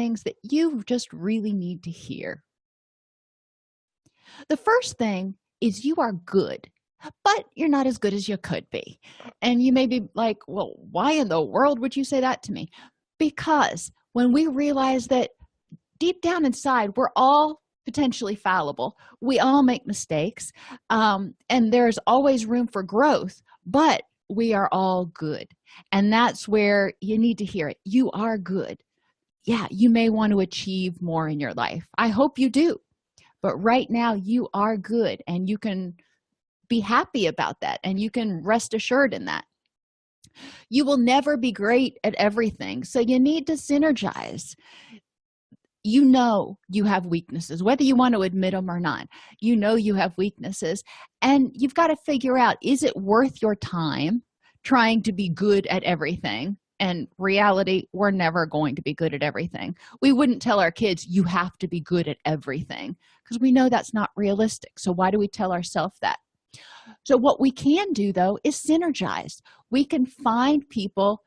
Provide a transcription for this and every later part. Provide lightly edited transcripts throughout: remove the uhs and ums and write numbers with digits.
things that you just really need to hear. The first thing is you are good, but you're not as good as you could be. And you may be like, well, why in the world would you say that to me? Because when we realize that deep down inside, we're all potentially fallible, we all make mistakes, and there's always room for growth, but we are all good. And that's where you need to hear it. You are good. Yeah, you may want to achieve more in your life. I hope you do. But right now, you are good, and you can be happy about that, and you can rest assured in that. You will never be great at everything, so you need to synergize. You know you have weaknesses, whether you want to admit them or not. You know you have weaknesses, and you've got to figure out, is it worth your time trying to be good at everything? And reality, we're never going to be good at everything. We wouldn't tell our kids, you have to be good at everything, because we know that's not realistic. So why do we tell ourselves that? So what we can do, though, is synergize. We can find people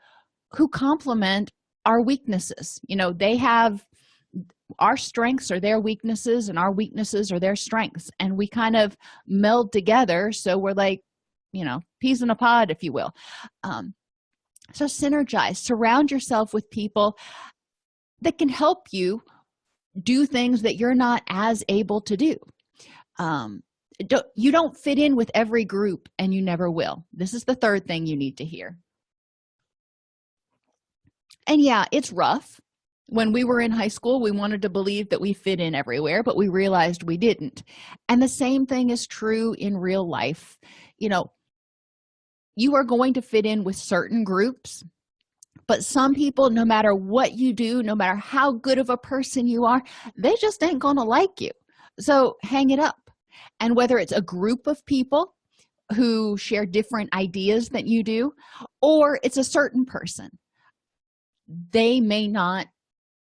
who complement our weaknesses. They have our strengths are their weaknesses, and our weaknesses are their strengths, and we kind of meld together, so we're like peas in a pod, if you will. So synergize. Surround yourself with people that can help you do things that you're not as able to do. You don't fit in with every group, and you never will. This is the third thing you need to hear. And yeah, it's rough. When we were in high school, we wanted to believe that we fit in everywhere, but we realized we didn't. And the same thing is true in real life. You are going to fit in with certain groups, but some people, no matter what you do, no matter how good of a person you are, they just ain't gonna like you. So hang it up. And whether it's a group of people who share different ideas than you do, or it's a certain person, they may not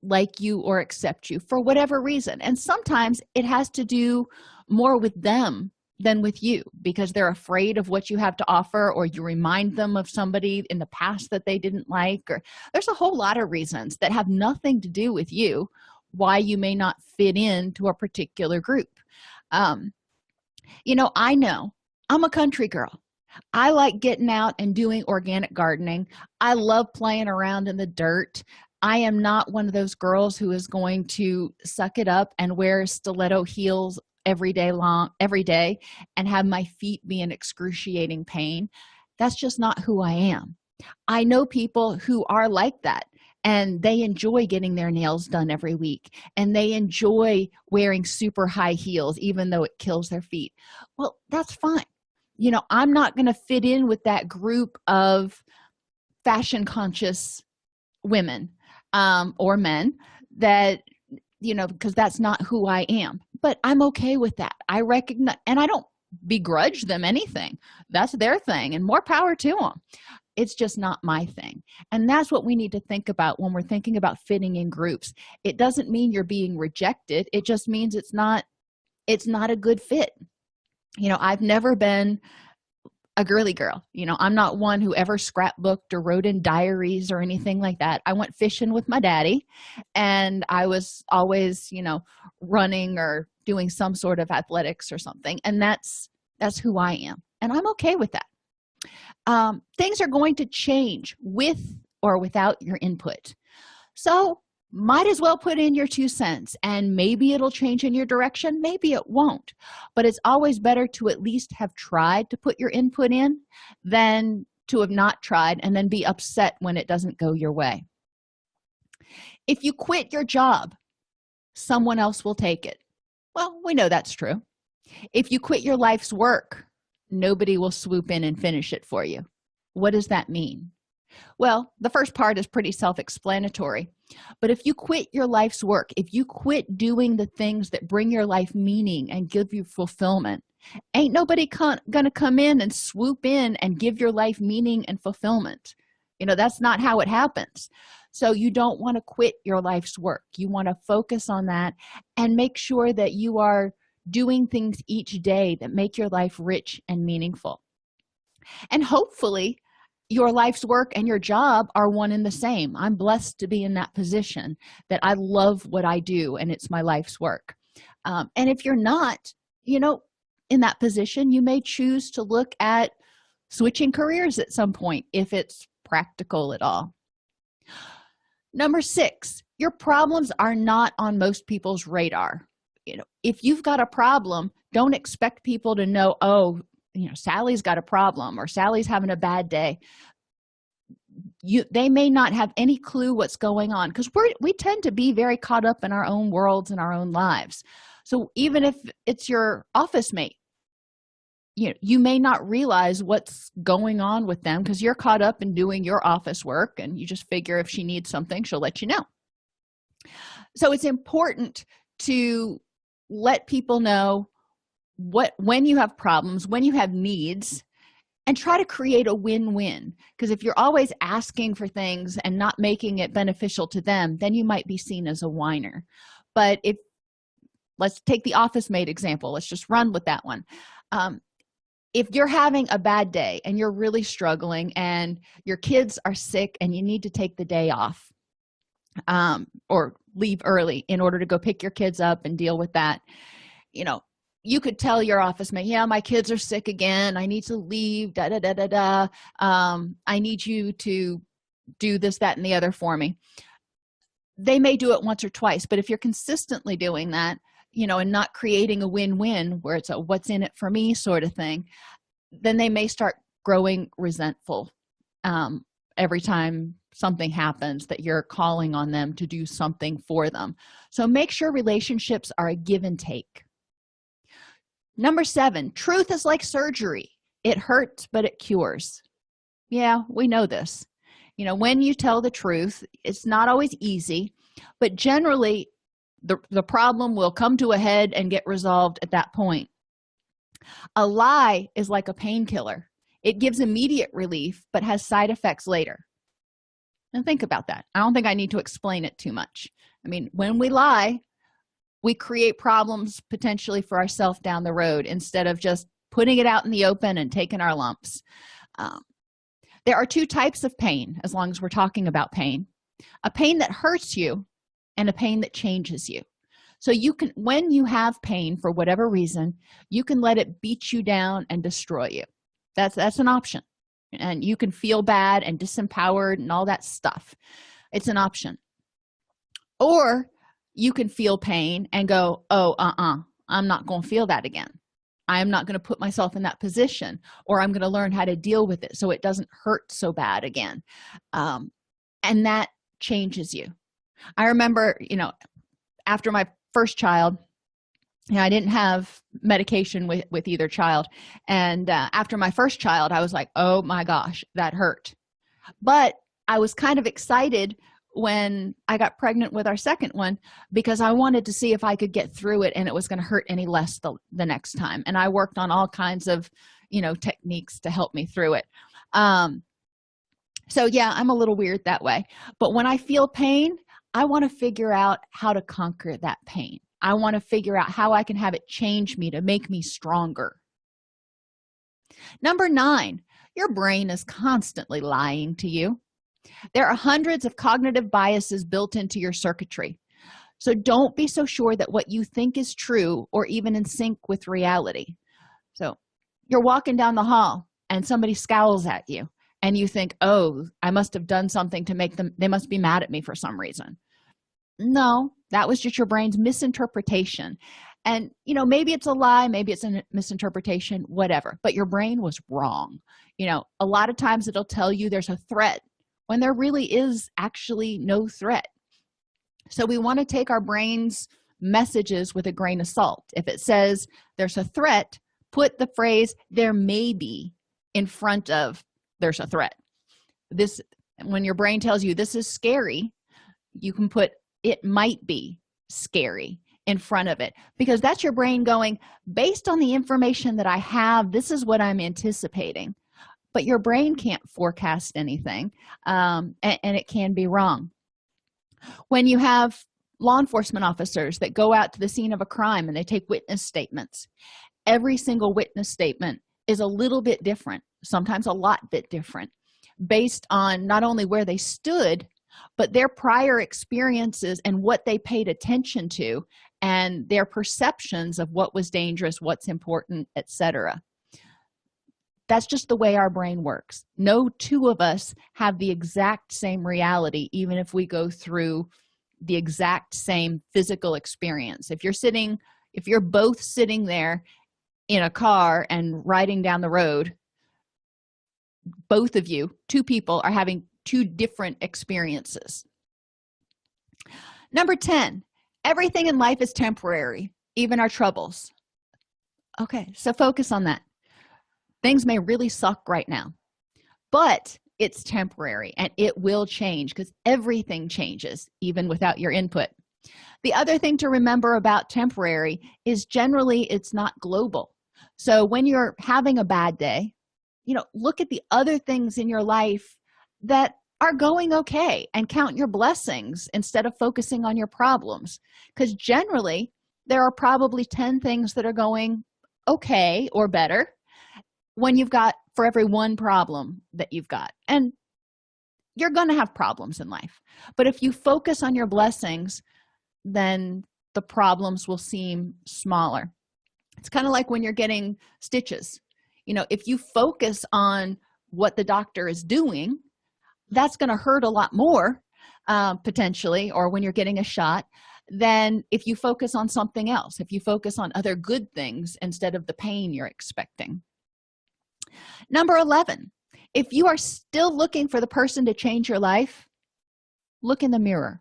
like you or accept you for whatever reason. And sometimes it has to do more with them than with you, because they're afraid of what you have to offer, or you remind them of somebody in the past that they didn't like, or there's a whole lot of reasons that have nothing to do with you why you may not fit into a particular group. I know I'm a country girl. I like getting out and doing organic gardening. I love playing around in the dirt. I am not one of those girls who is going to suck it up and wear stiletto heels every day and have my feet be in excruciating pain. That's just not who I am. I know people who are like that, and they enjoy getting their nails done every week, and they enjoy wearing super high heels even though it kills their feet. Well, that's fine. I'm not going to fit in with that group of fashion conscious women or men that because that's not who I am. But I'm okay with that. I recognize, and I don't begrudge them anything. That's their thing, and more power to them. It's just not my thing. And that's what we need to think about when we're thinking about fitting in groups. It doesn't mean you're being rejected. It just means it's not a good fit. I've never been a girly girl. I'm not one who ever scrapbooked or wrote in diaries or anything like that. I went fishing with my daddy, and I was always, running or doing some sort of athletics or something. And that's who I am. And I'm okay with that. Things are going to change with or without your input. So might as well put in your 2 cents, and maybe it'll change in your direction, maybe it won't. But it's always better to at least have tried to put your input in than to have not tried and then be upset when it doesn't go your way. If you quit your job, someone else will take it. Well, we know that's true. If you quit your life's work, nobody will swoop in and finish it for you. What does that mean? Well, the first part is pretty self-explanatory. But if you quit your life's work, if you quit doing the things that bring your life meaning and give you fulfillment, ain't nobody gonna come in and swoop in and give your life meaning and fulfillment. That's not how it happens. So you don't want to quit your life's work. You want to focus on that and make sure that you are doing things each day that make your life rich and meaningful. And hopefully your life's work and your job are one and the same. I'm blessed to be in that position, that I love what I do and it's my life's work. And if you're not, in that position, you may choose to look at switching careers at some point if it's practical at all. Number 6, your problems are not on most people's radar. If you've got a problem, don't expect people to know, oh, Sally's got a problem or Sally's having a bad day. They may not have any clue what's going on, because we tend to be very caught up in our own worlds and our own lives. So even if it's your office mate, you may not realize what's going on with them because you're caught up in doing your office work, and you just figure if she needs something, she'll let you know. So it's important to let people know when you have problems, when you have needs, and try to create a win-win. Because if you're always asking for things and not making it beneficial to them, then you might be seen as a whiner. But let's take the office mate example. Let's just run with that one. If you're having a bad day and you're really struggling and your kids are sick and you need to take the day off, or leave early in order to go pick your kids up and deal with that, you could tell your office mate, yeah, my kids are sick again, I need to leave, I need you to do this, that, and the other for me. They may do it once or twice, but if you're consistently doing that, and not creating a win-win where it's a what's in it for me sort of thing, then they may start growing resentful every time something happens that you're calling on them to do something for them. So make sure relationships are a give and take. Number 7, truth is like surgery. It hurts, but it cures. Yeah, we know this. When you tell the truth, it's not always easy, but generally the problem will come to a head and get resolved at that point. A lie is like a painkiller. It gives immediate relief, but has side effects later. And think about that. I don't think I need to explain it too much. When we lie, we create problems potentially for ourselves down the road instead of just putting it out in the open and taking our lumps. There are 2 types of pain, as long as we're talking about pain: a pain that hurts you and a pain that changes you. So when you have pain for whatever reason, you can let it beat you down and destroy you. That's an option. And you can feel bad and disempowered and all that stuff. It's an option. Or you can feel pain and go, oh, I'm not going to feel that again. I'm not going to put myself in that position, or I'm going to learn how to deal with it so it doesn't hurt so bad again. And that changes you. I remember, after my first child, I didn't have medication with either child. And after my first child, I was like, oh my gosh, that hurt. But I was kind of excited when I got pregnant with our second one, because I wanted to see if I could get through it and it was going to hurt any less the next time. And I worked on all kinds of, techniques to help me through it. So yeah, I'm a little weird that way. But when I feel pain, I want to figure out how to conquer that pain. I want to figure out how I can have it change me to make me stronger. Number 9, your brain is constantly lying to you. There are hundreds of cognitive biases built into your circuitry. So don't be so sure that what you think is true or even in sync with reality. So you're walking down the hall and somebody scowls at you and you think, oh, I must have done something to make them, they must be mad at me for some reason. No, that was just your brain's misinterpretation. And maybe it's a lie, maybe it's a misinterpretation, whatever, but your brain was wrong. A lot of times it'll tell you there's a threat when there really is actually no threat. So we want to take our brain's messages with a grain of salt. If it says there's a threat, put the phrase there may be in front of there's a threat. This, when your brain tells you this is scary, you can put it might be scary in front of it, because that's your brain going, based on the information that I have, this is what I'm anticipating. But your brain can't forecast anything, and it can be wrong. When you have law enforcement officers that go out to the scene of a crime and they take witness statements, every single witness statement is a little bit different, sometimes a lot bit different, based on not only where they stood, but their prior experiences and what they paid attention to, and their perceptions of what was dangerous, what's important, etc. That's just the way our brain works. No two of us have the exact same reality, even if we go through the exact same physical experience. If you're both sitting there in a car and riding down the road, both of you, two people, are having two different experiences. Number 10, everything in life is temporary, even our troubles. Okay, so focus on that. Things may really suck right now, but it's temporary and it will change because everything changes, even without your input. The other thing to remember about temporary is generally it's not global. So when you're having a bad day, look at the other things in your life that are going okay and count your blessings instead of focusing on your problems, because generally there are probably 10 things that are going okay or better when you've got for every one problem that you've got. And you're going to have problems in life, but if you focus on your blessings, then the problems will seem smaller. It's kind of like when you're getting stitches. If you focus on what the doctor is doing, that's going to hurt a lot more potentially, or when you're getting a shot, than if you focus on something else, if you focus on other good things instead of the pain you're expecting. Number 11, if you are still looking for the person to change your life, look in the mirror.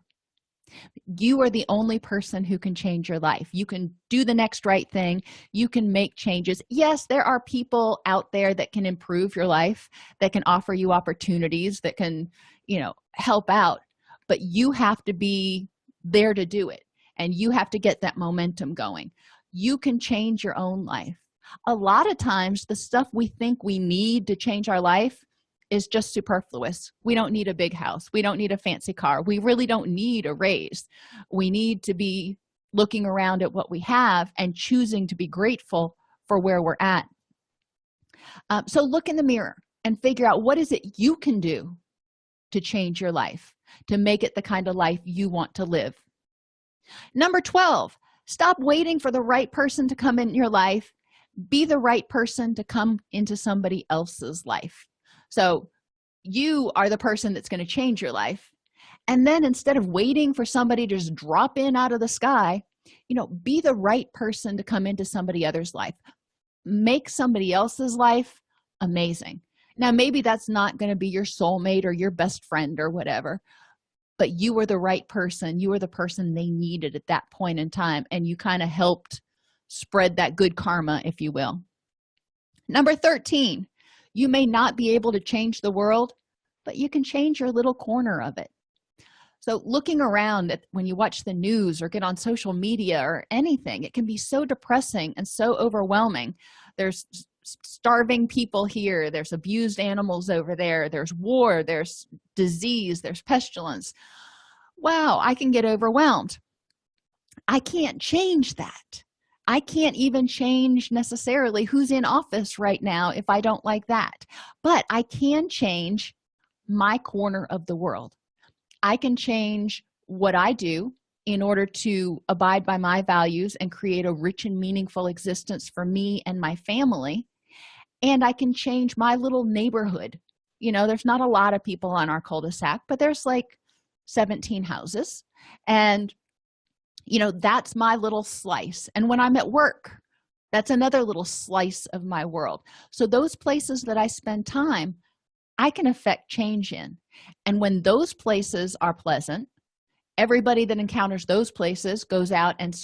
You are the only person who can change your life. You can do the next right thing. You can make changes. Yes, there are people out there that can improve your life, that can offer you opportunities, that can, help out, but you have to be there to do it, and you have to get that momentum going. You can change your own life. A lot of times the stuff we think we need to change our life is just superfluous. We don't need a big house. We don't need a fancy car. We really don't need a raise. We need to be looking around at what we have and choosing to be grateful for where we're at. So look in the mirror and figure out what is it you can do to change your life, to make it the kind of life you want to live. Number 12, stop waiting for the right person to come in your life. Be the right person to come into somebody else's life. So you are the person that's going to change your life. And then instead of waiting for somebody to just drop in out of the sky, be the right person to come into somebody else's life. Make somebody else's life amazing. Now, maybe that's not going to be your soulmate or your best friend or whatever, but you were the right person. You were the person they needed at that point in time, and you kind of helped spread that good karma, if you will. Number 13, you may not be able to change the world, but you can change your little corner of it. So looking around when you watch the news or get on social media or anything, it can be so depressing and so overwhelming. There's starving people here, there's abused animals over there, there's war, there's disease, there's pestilence. Wow, I can get overwhelmed. I can't change that. I can't even change necessarily who's in office right now if I don't like that. But I can change my corner of the world. I can change what I do in order to abide by my values and create a rich and meaningful existence for me and my family. And I can change my little neighborhood. There's not a lot of people on our cul-de-sac, but there's like 17 houses. And that's my little slice. And when I'm at work, that's another little slice of my world. So those places that I spend time, I can affect change in. And when those places are pleasant, everybody that encounters those places goes out and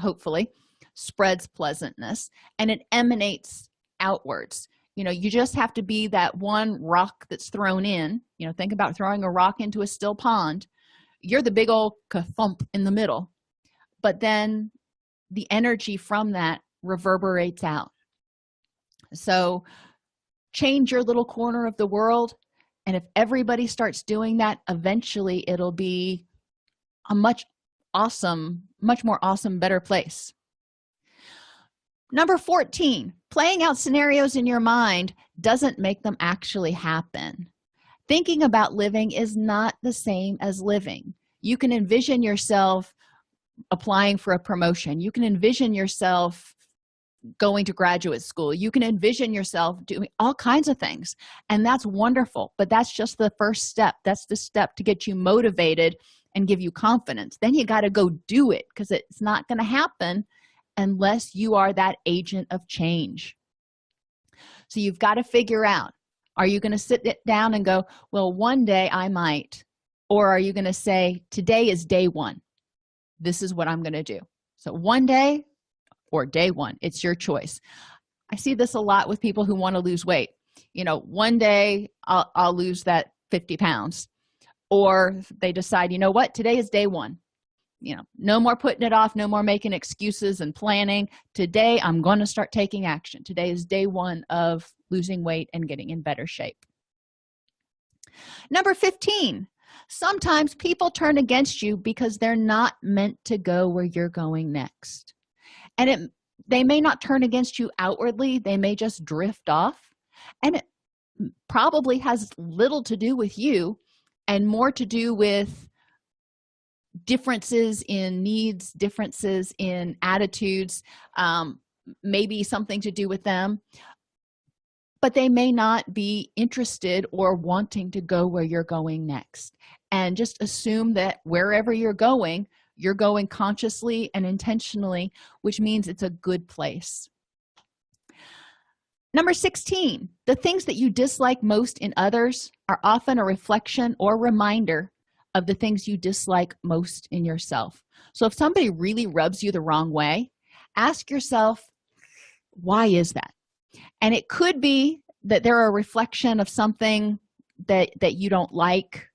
hopefully spreads pleasantness, and it emanates outwards. You just have to be that one rock that's thrown in. Think about throwing a rock into a still pond. You're the big old ka-thump in the middle. But then the energy from that reverberates out. So change your little corner of the world, and if everybody starts doing that, eventually it'll be a much more awesome, better place. Number 14, playing out scenarios in your mind doesn't make them actually happen. Thinking about living is not the same as living. You can envision yourself applying for a promotion. You can envision yourself going to graduate school. You can envision yourself doing all kinds of things, and that's wonderful, but that's just the first step. That's the step to get you motivated and give you confidence. Then you got to go do it, because it's not going to happen unless you are that agent of change. So you've got to figure out, are you going to sit it down and go, well, one day I might, or are you going to say, today is day one, this is what I'm going to do? So one day or day one, it's your choice. I see this a lot with people who want to lose weight. One day I'll lose that 50 pounds, or they decide, you know what, today is day one. No more putting it off, no more making excuses and planning. Today I'm going to start taking action. Today is day one of losing weight and getting in better shape. Number 15, sometimes people turn against you because they're not meant to go where you're going next. And they may not turn against you outwardly, they may just drift off, and it probably has little to do with you and more to do with differences in needs, differences in attitudes, maybe something to do with them, but they may not be interested or wanting to go where you're going next. And just assume that wherever you're going consciously and intentionally, which means it's a good place. Number 16, the things that you dislike most in others are often a reflection or reminder of the things you dislike most in yourself. So if somebody really rubs you the wrong way, ask yourself, why is that? And it could be that they're a reflection of something that you don't like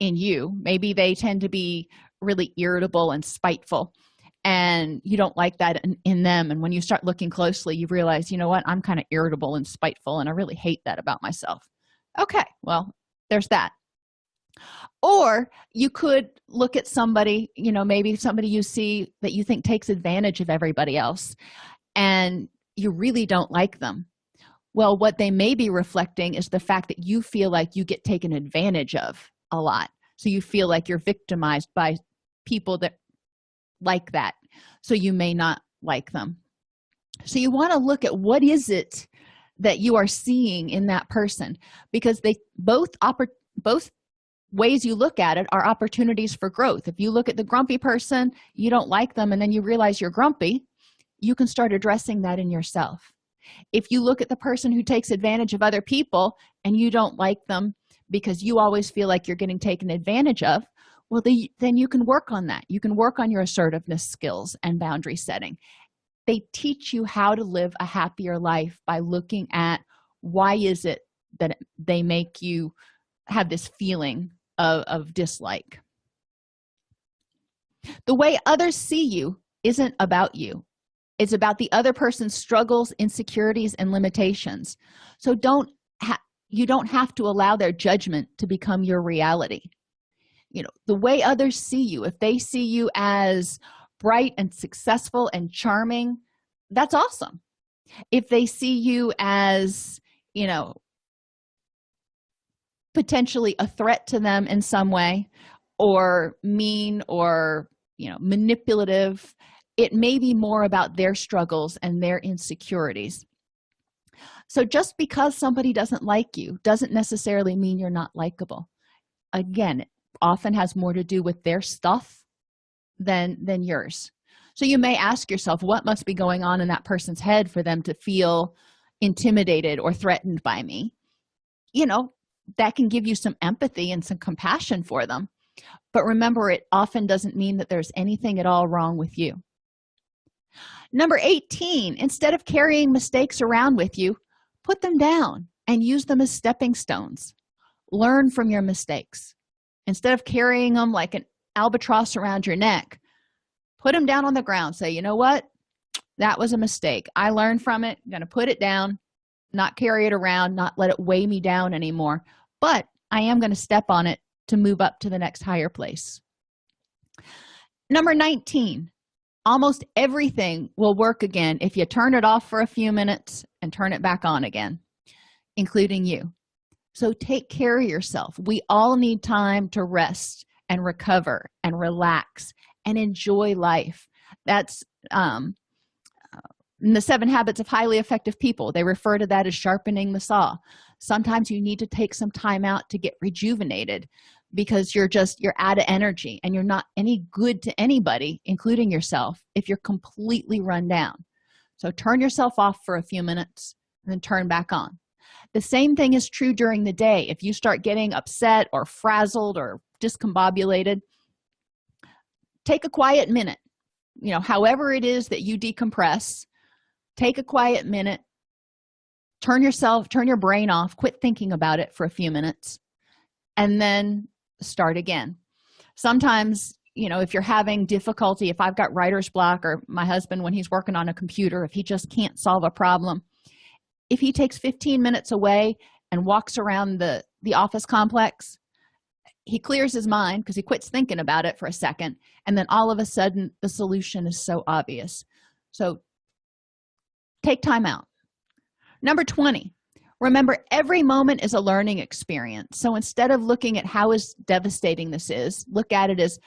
in you. Maybe they tend to be really irritable and spiteful, and you don't like that in them. And when you start looking closely, you realize, you know what, I'm kind of irritable and spiteful, and I really hate that about myself. Okay, well, there's that. Or you could look at somebody, maybe somebody you see that you think takes advantage of everybody else, and you really don't like them. Well, what they may be reflecting is the fact that you feel like you get taken advantage of a lot. So you feel like you're victimized by people that like that. So you may not like them. So you want to look at what is it that you are seeing in that person, because they both ways you look at it are opportunities for growth. If you look at the grumpy person, you don't like them, and then you realize you're grumpy, you can start addressing that in yourself. If you look at the person who takes advantage of other people and you don't like them because you always feel like you're getting taken advantage of, well, then you can work on that. You can work on your assertiveness skills and boundary setting. They teach you how to live a happier life by looking at why is it that they make you have this feeling of dislike. The way others see you isn't about you. It's about the other person's struggles, insecurities, and limitations. So you don't have to allow their judgment to become your reality. The way others see you, if they see you as bright and successful and charming, that's awesome. If they see you as, potentially a threat to them in some way, or mean, or, manipulative, it may be more about their struggles and their insecurities. So just because somebody doesn't like you doesn't necessarily mean you're not likable. Again, it often has more to do with their stuff than yours. So you may ask yourself, what must be going on in that person's head for them to feel intimidated or threatened by me? That can give you some empathy and some compassion for them. But remember, it often doesn't mean that there's anything at all wrong with you. Number 18, instead of carrying mistakes around with you, put them down and use them as stepping stones. Learn from your mistakes. Instead of carrying them like an albatross around your neck, put them down on the ground. Say, you know what? That was a mistake. I learned from it. I'm going to put it down, not carry it around, not let it weigh me down anymore. But I am going to step on it to move up to the next higher place. Number 19, almost everything will work again if you turn it off for a few minutes and turn it back on again, including you. So take care of yourself. We all need time to rest and recover and relax and enjoy life. That's in the 7 Habits of Highly Effective People, they refer to that as sharpening the saw. Sometimes you need to take some time out to get rejuvenated because you're out of energy and you're not any good to anybody, including yourself, if you're completely run down. So turn yourself off for a few minutes and then turn back on. The same thing is true during the day. If you start getting upset or frazzled or discombobulated, take a quiet minute. However it is that you decompress, take a quiet minute, turn your brain off, quit thinking about it for a few minutes, and then start again. Sometimes, if you're having difficulty, if I've got writer's block, or my husband, when he's working on a computer, if he just can't solve a problem, if he takes 15 minutes away and walks around the office complex, he clears his mind because he quits thinking about it for a second, and then all of a sudden the solution is so obvious. So take time out. Number 20, remember, every moment is a learning experience. So instead of looking at how devastating this is, look at it as,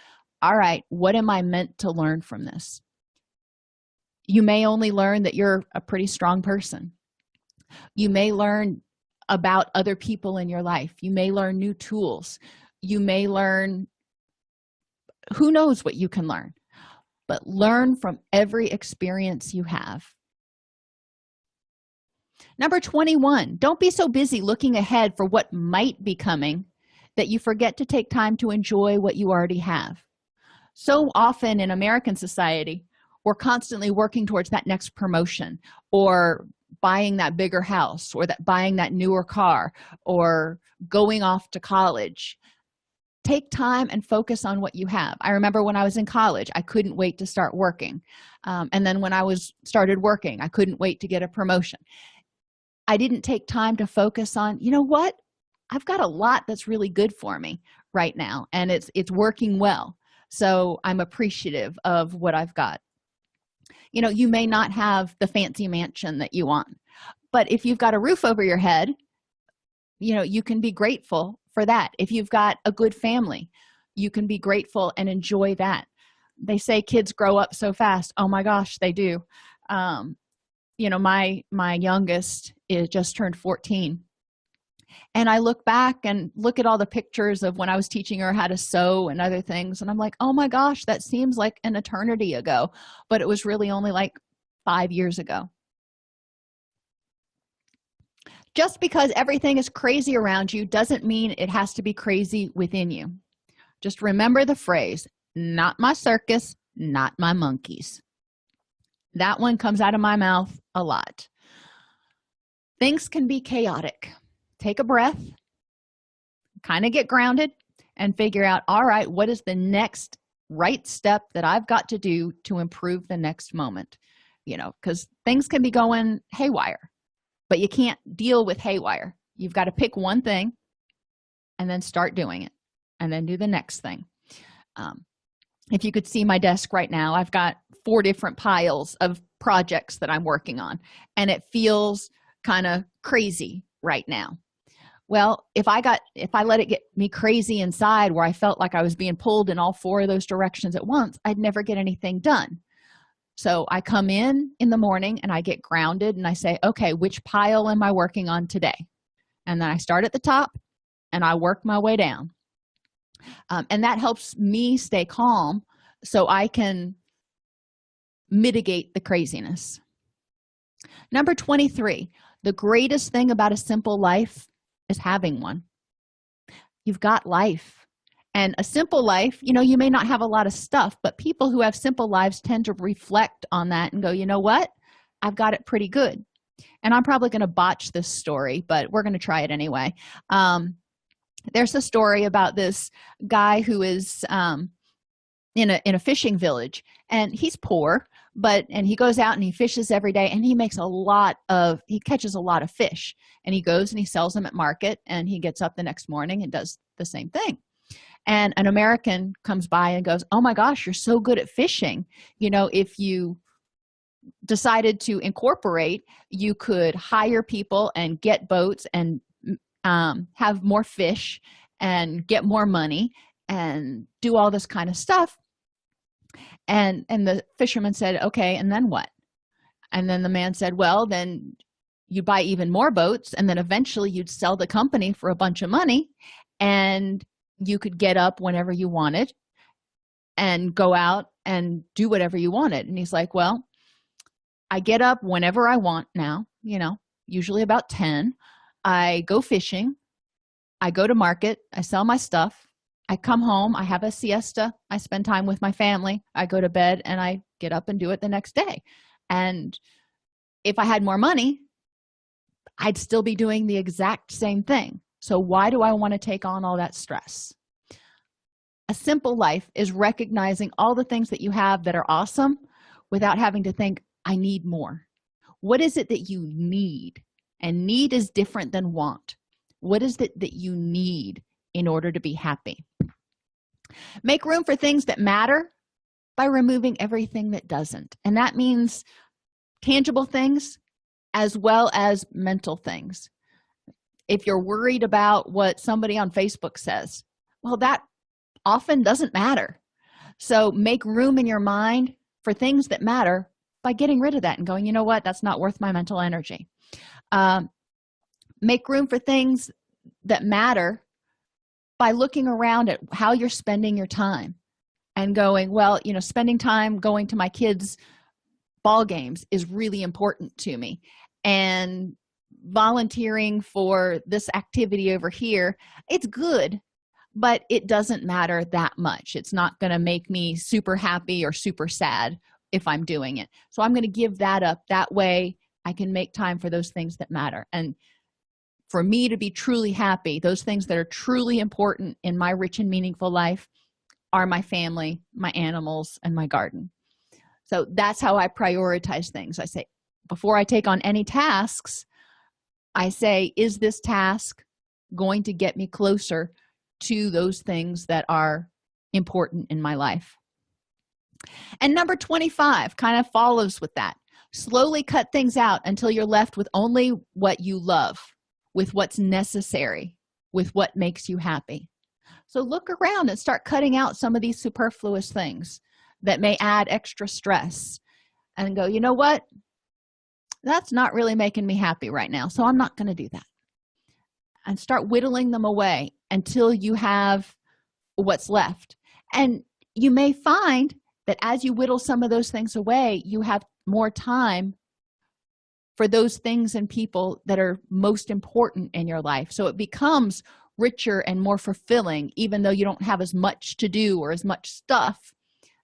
all right, what am I meant to learn from this? You may only learn that you're a pretty strong person. You may learn about other people in your life. You may learn new tools. You may learn, who knows what you can learn, but learn from every experience you have. Number 21, don't be so busy looking ahead for what might be coming that you forget to take time to enjoy what you already have. So often in American society, we're constantly working towards that next promotion, or buying that bigger house, or buying that newer car, or going off to college. Take time and focus on what you have. I remember when I was in college, I couldn't wait to start working. And then when I started working, I couldn't wait to get a promotion. I didn't take time to focus on, what? I've got a lot that's really good for me right now, and it's working well. So I'm appreciative of what I've got. You may not have the fancy mansion that you want, but if you've got a roof over your head, you can be grateful for that. If you've got a good family, you can be grateful and enjoy that. They say kids grow up so fast. Oh my gosh, they do. My youngest just turned 14, and I look back and look at all the pictures of when I was teaching her how to sew and other things, and I'm like, oh my gosh, that seems like an eternity ago, but it was really only like 5 years ago. Just because everything is crazy around you doesn't mean it has to be crazy within you. Just remember the phrase, not my circus, not my monkeys. That one comes out of my mouth a lot. Things can be chaotic. Take a breath, kind of get grounded, and figure out, all right, what is the next right step that I've got to do to improve the next moment? Because things can be going haywire, but you can't deal with haywire. You've got to pick one thing and then start doing it, and then do the next thing. If you could see my desk right now, I've got 4 different piles of projects that I'm working on, and it feels kind of crazy right now. Well, if I let it get me crazy inside, where I felt like I was being pulled in all 4 of those directions at once, I'd never get anything done. So I come in the morning and I get grounded and I say, okay, which pile am I working on today? And then I start at the top and I work my way down. And that helps me stay calm so I can mitigate the craziness. Number 23, the greatest thing about a simple life is having one. You've got life. And a simple life, you may not have a lot of stuff, but people who have simple lives tend to reflect on that and go, you know what? I've got it pretty good. And I'm probably going to botch this story, but we're going to try it anyway. There's a story about this guy who is in a fishing village, and he's poor, and he goes out and he fishes every day, and he catches a lot of fish, and he goes and he sells them at market, and he gets up the next morning and does the same thing. And an American comes by and goes, oh my gosh, you're so good at fishing. If you decided to incorporate, you could hire people and get boats and have more fish and get more money and do all this kind of stuff. And the fisherman said, okay, and then what? And then the man said, well, then you buy even more boats, and then eventually you'd sell the company for a bunch of money, and you could get up whenever you wanted and go out and do whatever you wanted. And he's like, well, I get up whenever I want now, usually about 10. I go fishing, I go to market, I sell my stuff, I come home, I have a siesta, I spend time with my family, I go to bed, and I get up and do it the next day. And if I had more money, I'd still be doing the exact same thing. So why do I want to take on all that stress? A simple life is recognizing all the things that you have that are awesome without having to think, I need more. What is it that you need? And need is different than want. What is it that you need in order to be happy? Make room for things that matter by removing everything that doesn't. And that means tangible things as well as mental things. If you're worried about what somebody on Facebook says, well, that often doesn't matter. So make room in your mind for things that matter by getting rid of that and going, you know what, that's not worth my mental energy. Make room for things that matter by looking around at how you're spending your time and going, well, spending time going to my kids' ball games is really important to me, and volunteering for this activity over here, it's good, but it doesn't matter that much. It's not going to make me super happy or super sad if I'm doing it. So I'm going to give that up. That way I can make time for those things that matter. And for me to be truly happy, those things that are truly important in my rich and meaningful life are my family, my animals, and my garden. So that's how I prioritize things. I say, before I take on any tasks, I say, is this task going to get me closer to those things that are important in my life? And number 25 kind of follows with that. Slowly cut things out until you're left with only what you love, with what's necessary, with what makes you happy. So look around and start cutting out some of these superfluous things that may add extra stress and go, you know what? That's not really making me happy right now, so I'm not going to do that. And start whittling them away until you have what's left. And you may find that as you whittle some of those things away, you have more time for those things and people that are most important in your life. So it becomes richer and more fulfilling, even though you don't have as much to do or as much stuff.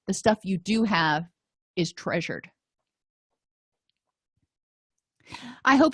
The stuff you do have is treasured. I hope you